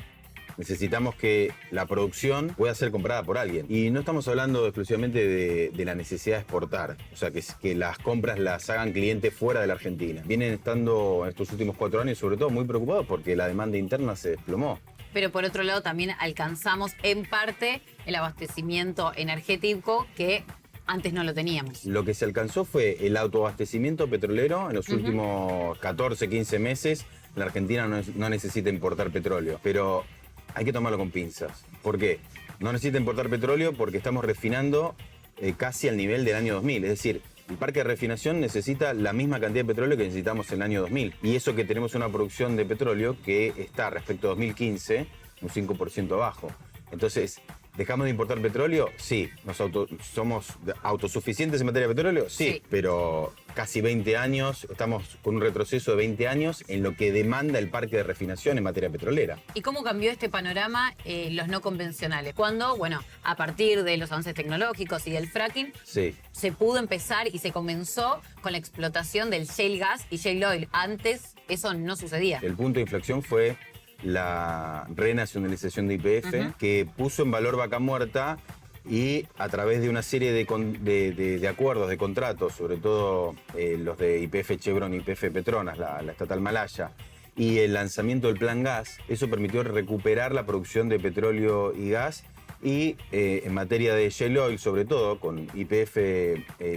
Necesitamos que la producción pueda ser comprada por alguien. Y no estamos hablando exclusivamente de la necesidad de exportar. O sea, que las compras las hagan clientes fuera de la Argentina. Vienen estando en estos últimos 4 años, sobre todo, muy preocupados porque la demanda interna se desplomó. Pero por otro lado también alcanzamos en parte el abastecimiento energético que antes no lo teníamos. Lo que se alcanzó fue el autoabastecimiento petrolero en los últimos 14, 15 meses. La Argentina no necesita importar petróleo, pero hay que tomarlo con pinzas. ¿Por qué? No necesita importar petróleo porque estamos refinando casi al nivel del año 2000. Es decir, el parque de refinación necesita la misma cantidad de petróleo que necesitamos en el año 2000. Y eso que tenemos una producción de petróleo que está respecto a 2015 un 5% abajo. Entonces, ¿dejamos de importar petróleo? Sí. ¿Somos autosuficientes en materia de petróleo? Sí. Pero casi 20 años, estamos con un retroceso de 20 años en lo que demanda el parque de refinación en materia petrolera. ¿Y cómo cambió este panorama los no convencionales? Cuando, bueno, a partir de los avances tecnológicos y del fracking, se pudo empezar y se comenzó con la explotación del shale gas y shale oil. Antes eso no sucedía. El punto de inflexión fue la renacionalización de YPF, que puso en valor Vaca Muerta y a través de una serie de acuerdos, de contratos, sobre todo los de YPF Chevron y YPF Petronas, la estatal malaya, y el lanzamiento del Plan Gas, eso permitió recuperar la producción de petróleo y gas. Y en materia de shale oil, sobre todo con YPF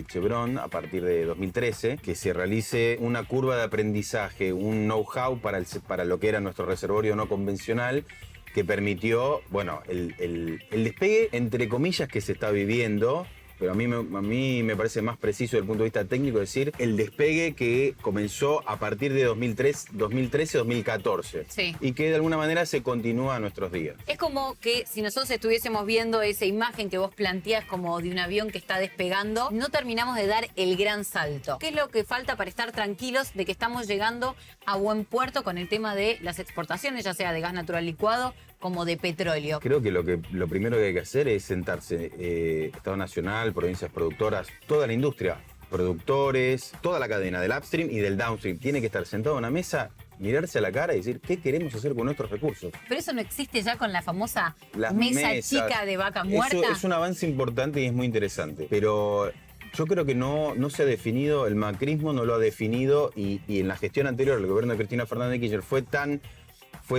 Chevron, a partir de 2013, que se realice una curva de aprendizaje, un know-how para lo que era nuestro reservorio no convencional, que permitió, bueno, el despegue, entre comillas, que se está viviendo. Pero a mí me parece más preciso desde el punto de vista técnico decir el despegue que comenzó a partir de 2013-2014. Sí. Y que de alguna manera se continúa a nuestros días. Es como que si nosotros estuviésemos viendo esa imagen que vos planteás como de un avión que está despegando, no terminamos de dar el gran salto. ¿Qué es lo que falta para estar tranquilos de que estamos llegando a buen puerto con el tema de las exportaciones, ya sea de gas natural licuado como de petróleo? Creo que lo primero que hay que hacer es sentarse, Estado Nacional, provincias productoras, toda la industria, productores, toda la cadena del upstream y del downstream, tiene que estar sentado en una mesa, mirarse a la cara y decir qué queremos hacer con nuestros recursos. Pero eso no existe ya con la famosa mesa chica de Vaca Muerta. Eso es un avance importante y es muy interesante, pero yo creo que no se ha definido, el macrismo no lo ha definido y en la gestión anterior, el gobierno de Cristina Fernández de Kirchner fue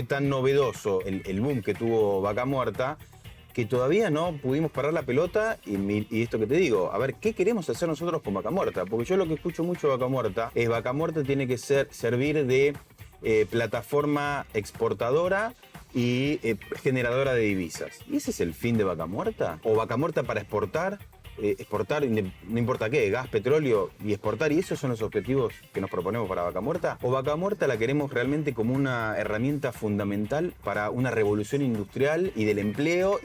tan novedoso el boom que tuvo Vaca Muerta que todavía no pudimos parar la pelota y esto que te digo, a ver, ¿qué queremos hacer nosotros con Vaca Muerta? Porque yo lo que escucho mucho de Vaca Muerta es Vaca Muerta tiene que servir de plataforma exportadora y generadora de divisas. ¿Y ese es el fin de Vaca Muerta? ¿O Vaca Muerta para exportar, no importa qué, gas, petróleo y exportar, y esos son los objetivos que nos proponemos para Vaca Muerta? ¿O Vaca Muerta la queremos realmente como una herramienta fundamental para una revolución industrial y del empleo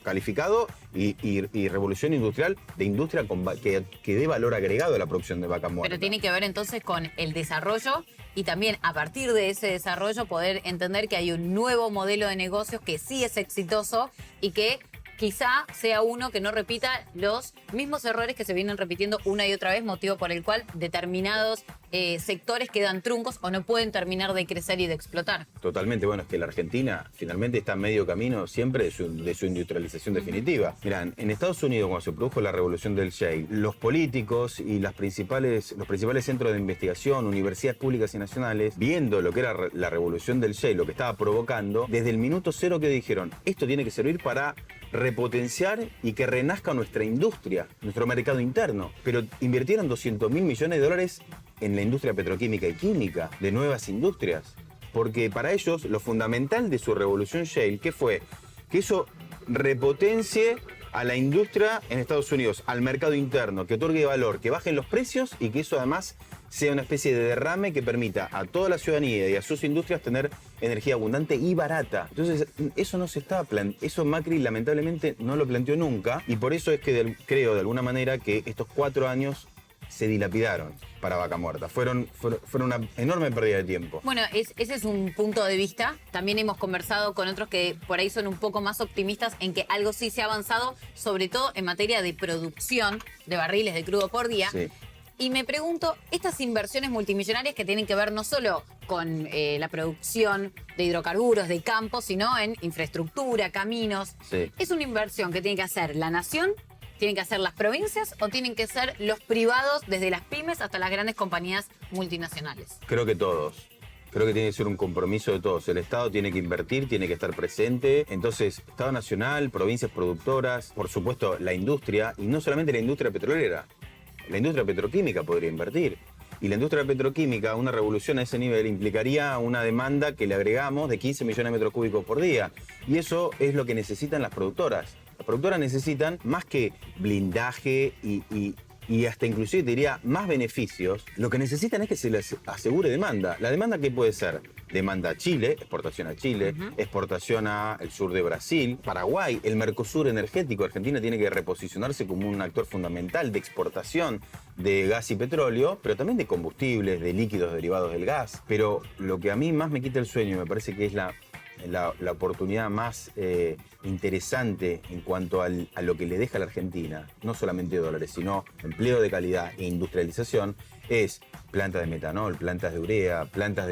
calificado y revolución industrial de industria que dé valor agregado a la producción de Vaca Muerta? Pero tiene que ver entonces con el desarrollo y también a partir de ese desarrollo poder entender que hay un nuevo modelo de negocios que sí es exitoso y que quizá sea uno que no repita los mismos errores que se vienen repitiendo una y otra vez, motivo por el cual determinados sectores quedan truncos o no pueden terminar de crecer y de explotar. Totalmente. Bueno, es que la Argentina finalmente está a medio camino siempre de su industrialización definitiva. Mirá, en Estados Unidos, cuando se produjo la revolución del shale, los políticos y los principales centros de investigación, universidades públicas y nacionales, viendo lo que era la revolución del shale, lo que estaba provocando, desde el minuto cero que dijeron, esto tiene que servir para repotenciar y que renazca nuestra industria, nuestro mercado interno. Pero invirtieron $200.000 millones en la industria petroquímica y química, de nuevas industrias. porque para ellos lo fundamental de su revolución shale, ¿qué fue? Que eso repotencie a la industria en Estados Unidos, al mercado interno, que otorgue valor, que bajen los precios y que eso además sea una especie de derrame que permita a toda la ciudadanía y a sus industrias tener energía abundante y barata. Entonces, eso no se estaba eso Macri lamentablemente no lo planteó nunca, y por eso es que creo de alguna manera que estos 4 años se dilapidaron para Vaca Muerta. Fueron una enorme pérdida de tiempo. Bueno, ese es un punto de vista. También hemos conversado con otros que por ahí son un poco más optimistas en que algo sí se ha avanzado, sobre todo en materia de producción de barriles de crudo por día. Sí. Y me pregunto, estas inversiones multimillonarias que tienen que ver no solo con la producción de hidrocarburos, de campo, sino en infraestructura, caminos. Sí. ¿Es una inversión que tiene que hacer la nación? ¿Tienen que hacer las provincias o tienen que ser los privados, desde las pymes hasta las grandes compañías multinacionales? Creo que todos. Creo que tiene que ser un compromiso de todos. El Estado tiene que invertir, tiene que estar presente. Entonces, Estado nacional, provincias productoras, por supuesto, la industria, y no solamente la industria petrolera. La industria petroquímica podría invertir. Y la industria petroquímica, una revolución a ese nivel, implicaría una demanda que le agregamos de 15 millones de metros cúbicos por día. Y eso es lo que necesitan las productoras. Las productoras necesitan más que blindaje y hasta inclusive te diría más beneficios. Lo que necesitan es que se les asegure demanda. ¿La demanda qué puede ser? Demanda a Chile, exportación a Chile, exportación al sur de Brasil, Paraguay, el Mercosur energético. Argentina tiene que reposicionarse como un actor fundamental de exportación de gas y petróleo, pero también de combustibles, de líquidos derivados del gas. Pero lo que a mí más me quita el sueño, me parece que es la oportunidad más interesante en cuanto a lo que le deja a la Argentina, no solamente dólares, sino empleo de calidad e industrialización, es plantas de metanol, plantas de urea, plantas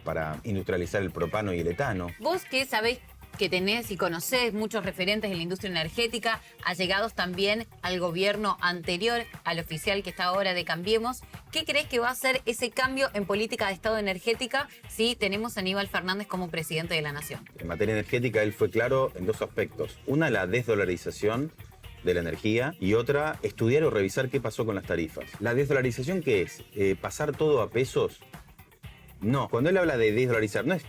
para industrializar el propano y el etano. Vos que sabés que tenés y conocés muchos referentes de la industria energética, allegados también al gobierno anterior, al oficial que está ahora de Cambiemos, ¿qué crees que va a hacer ese cambio en política de Estado energética si tenemos a Aníbal Fernández como presidente de la Nación? En materia energética él fue claro en 2 aspectos. Una, la desdolarización de la energía, y otra, estudiar o revisar qué pasó con las tarifas. ¿La desdolarización qué es? ¿Pasar todo a pesos? No, cuando él habla de desdolarizar, no es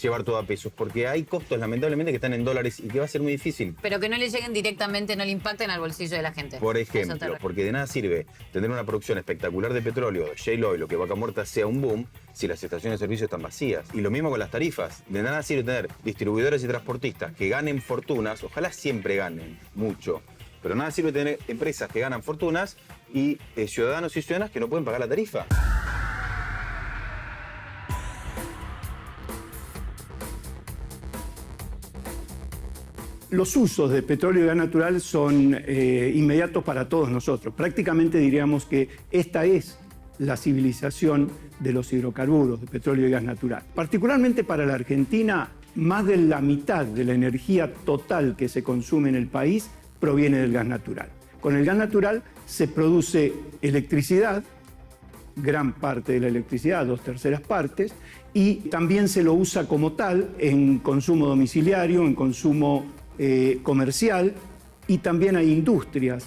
llevar todo a pesos, porque hay costos lamentablemente que están en dólares y que va a ser muy difícil. Pero que no le lleguen directamente, no le impacten al bolsillo de la gente. Por ejemplo, porque de nada sirve tener una producción espectacular de petróleo, de shale oil, o que Vaca Muerta sea un boom, si las estaciones de servicio están vacías. Y lo mismo con las tarifas. De nada sirve tener distribuidores y transportistas que ganen fortunas, ojalá siempre ganen mucho, pero nada sirve tener empresas que ganan fortunas y ciudadanos y ciudadanas que no pueden pagar la tarifa. Los usos de petróleo y gas natural son inmediatos para todos nosotros. Prácticamente diríamos que esta es la civilización de los hidrocarburos, de petróleo y gas natural. Particularmente para la Argentina, más de la mitad de la energía total que se consume en el país proviene del gas natural. Con el gas natural se produce electricidad, gran parte de la electricidad, 2/3 partes, y también se lo usa como tal en consumo domiciliario, en consumo comercial, y también hay industrias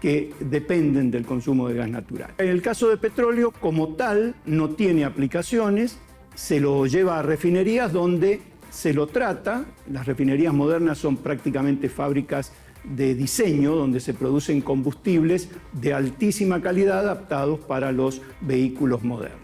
que dependen del consumo de gas natural. En el caso de petróleo, como tal, no tiene aplicaciones, se lo lleva a refinerías donde se lo trata. Las refinerías modernas son prácticamente fábricas de diseño, donde se producen combustibles de altísima calidad adaptados para los vehículos modernos.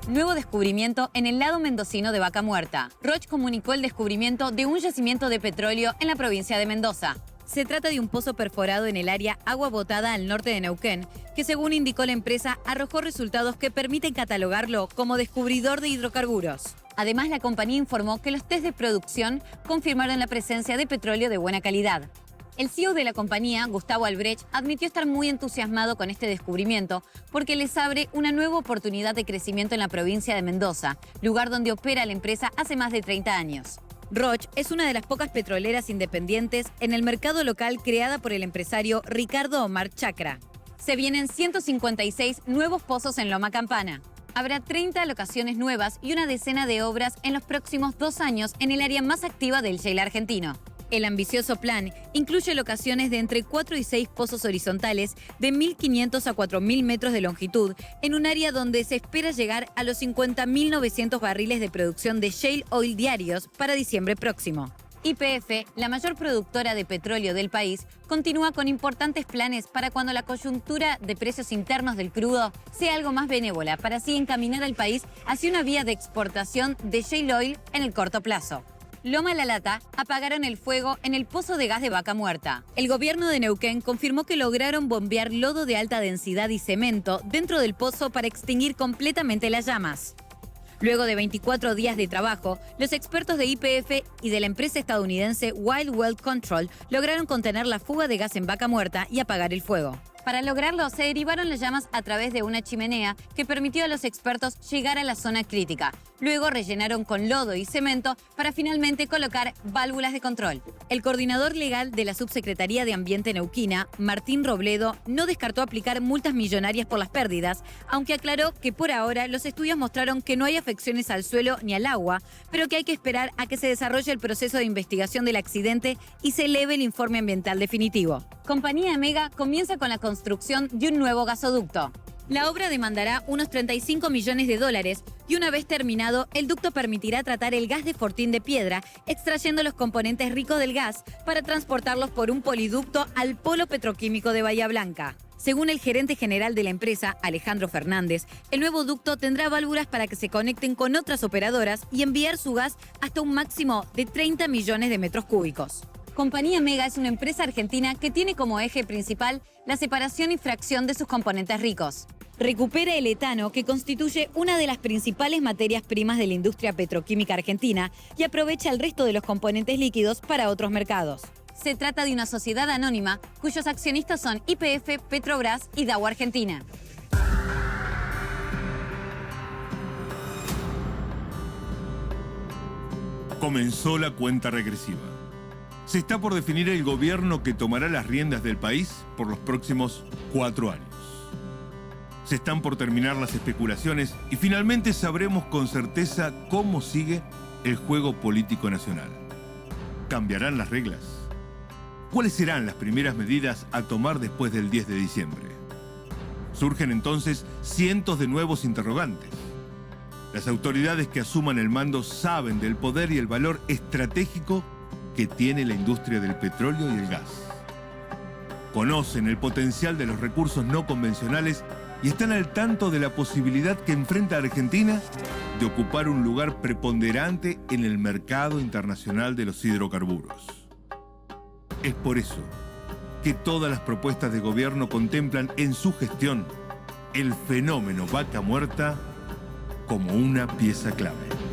Nuevo descubrimiento en el lado mendocino de Vaca Muerta. Roche comunicó el descubrimiento de un yacimiento de petróleo en la provincia de Mendoza. Se trata de un pozo perforado en el área Agua Botada al norte de Neuquén, que según indicó la empresa, arrojó resultados que permiten catalogarlo como descubridor de hidrocarburos. Además, la compañía informó que los test de producción confirmaron la presencia de petróleo de buena calidad. El CEO de la compañía, Gustavo Albrecht, admitió estar muy entusiasmado con este descubrimiento porque les abre una nueva oportunidad de crecimiento en la provincia de Mendoza, lugar donde opera la empresa hace más de 30 años. Roche es una de las pocas petroleras independientes en el mercado local creada por el empresario Ricardo Omar Chacra. Se vienen 156 nuevos pozos en Loma Campana. Habrá 30 locaciones nuevas y una decena de obras en los próximos 2 años en el área más activa del shale argentino. El ambicioso plan incluye locaciones de entre 4 y 6 pozos horizontales de 1.500 a 4.000 metros de longitud en un área donde se espera llegar a los 50.900 barriles de producción de shale oil diarios para diciembre próximo. YPF, la mayor productora de petróleo del país, continúa con importantes planes para cuando la coyuntura de precios internos del crudo sea algo más benévola, para así encaminar al país hacia una vía de exportación de shale oil en el corto plazo. Loma La Lata apagaron el fuego en el pozo de gas de Vaca Muerta. El gobierno de Neuquén confirmó que lograron bombear lodo de alta densidad y cemento dentro del pozo para extinguir completamente las llamas. Luego de 24 días de trabajo, los expertos de YPF y de la empresa estadounidense Wild Well Control lograron contener la fuga de gas en Vaca Muerta y apagar el fuego. Para lograrlo, se derivaron las llamas a través de una chimenea que permitió a los expertos llegar a la zona crítica. Luego rellenaron con lodo y cemento para finalmente colocar válvulas de control. El coordinador legal de la Subsecretaría de Ambiente neuquina, Martín Robledo, no descartó aplicar multas millonarias por las pérdidas, aunque aclaró que por ahora los estudios mostraron que no hay afecciones al suelo ni al agua, pero que hay que esperar a que se desarrolle el proceso de investigación del accidente y se eleve el informe ambiental definitivo. Compañía Mega comienza con la construcción de un nuevo gasoducto. La obra demandará unos 35 millones de dólares y una vez terminado, el ducto permitirá tratar el gas de Fortín de Piedra, extrayendo los componentes ricos del gas para transportarlos por un poliducto al polo petroquímico de Bahía Blanca. Según el gerente general de la empresa, Alejandro Fernández, el nuevo ducto tendrá válvulas para que se conecten con otras operadoras y enviar su gas hasta un máximo de 30 millones de metros cúbicos. Compañía Mega es una empresa argentina que tiene como eje principal la separación y fracción de sus componentes ricos. Recupera el etano, que constituye una de las principales materias primas de la industria petroquímica argentina, y aprovecha el resto de los componentes líquidos para otros mercados. Se trata de una sociedad anónima cuyos accionistas son YPF, Petrobras y Dow Argentina. Comenzó la cuenta regresiva. Se está por definir el gobierno que tomará las riendas del país por los próximos 4 años. Se están por terminar las especulaciones y finalmente sabremos con certeza cómo sigue el juego político nacional. ¿Cambiarán las reglas? ¿Cuáles serán las primeras medidas a tomar después del 10 de diciembre? Surgen entonces cientos de nuevos interrogantes. Las autoridades que asuman el mando saben del poder y el valor estratégico que tiene la industria del petróleo y el gas. Conocen el potencial de los recursos no convencionales y están al tanto de la posibilidad que enfrenta Argentina de ocupar un lugar preponderante en el mercado internacional de los hidrocarburos. Es por eso que todas las propuestas de gobierno contemplan en su gestión el fenómeno Vaca Muerta como una pieza clave.